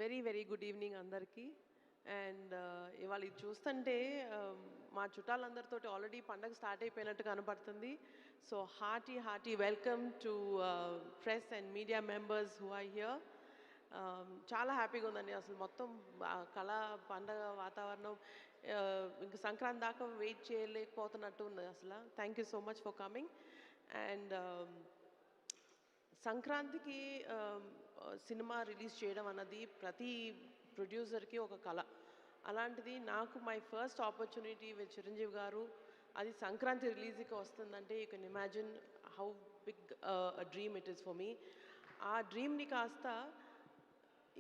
Very very good evening అందరికీ. And ఇవాళ ఇది చూస్తుంటే మా చుట్టాలందరితోటి ఆల్రెడీ పండగ స్టార్ట్ అయిపోయినట్టు కనపడుతుంది. So hearty welcome to press and media members who are here. చాలా హ్యాపీగా ఉందండి. అసలు మొత్తం కళ పండగ వాతావరణం ఇంకా సంక్రాంతి దాకా వెయిట్ చేయలేకపోతున్నట్టు ఉంది అసలు. Thank you so much for coming. And సంక్రాంతికి సినిమా రిలీజ్ చేయడం అన్నది ప్రతి ప్రొడ్యూసర్కి ఒక కళ. అలాంటిది నాకు my first opportunity with Chiranjeevi garu, అది సంక్రాంతి రిలీజ్కి వస్తుందంటే you can imagine how big dream it is for me. ఆ డ్రీమ్ని కాస్త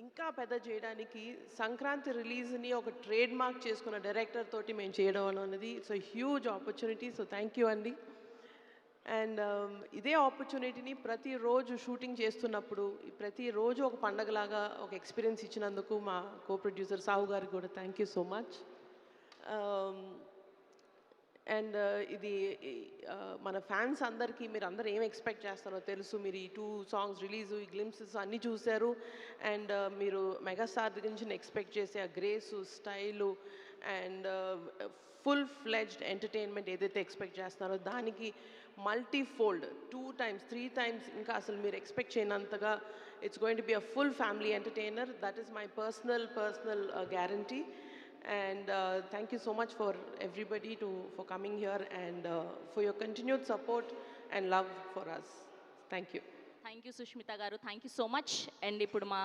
ఇంకా పెద్ద చేయడానికి సంక్రాంతి రిలీజ్ని ఒక ట్రేడ్ మార్క్ చేసుకున్న డైరెక్టర్ తోటి మేము చేయడం అనేది it's huge opportunity. So thank you అండి. అండ్ ఇదే ఆపర్చునిటీని ప్రతిరోజు షూటింగ్ చేస్తున్నప్పుడు ప్రతిరోజు ఒక పండగలాగా ఒక ఎక్స్పీరియన్స్ ఇచ్చినందుకు మా కో ప్రొడ్యూసర్ సాహు గారికి కూడా thank you so much. And ఇది మన ఫ్యాన్స్ అందరికీ మీరు అందరూ ఏం ఎక్స్పెక్ట్ చేస్తారో తెలుసు. మీరు ఈ 2 సాంగ్స్ రిలీజు, ఈ గ్లిమ్సెస్ అన్నీ చూశారు. అండ్ మీరు మెగాస్టార్ దగ్గర నుంచి ఎక్స్పెక్ట్ చేసే ఆ grace, style and full fledged entertainment ఏదైతే ఎక్స్పెక్ట్ చేస్తున్నారో దానికి మల్టీఫోల్డ్ 2 times 3 times ఇంకా అసలు మీరు ఎక్స్పెక్ట్ చేయనంతగా it's going to be a full family entertainer. That is my personal guarantee. And thank you so much for everybody for coming here and for your continued support and love for us. Thank you. Thank you Sushmita garu. Thank you so much. And ippudu ma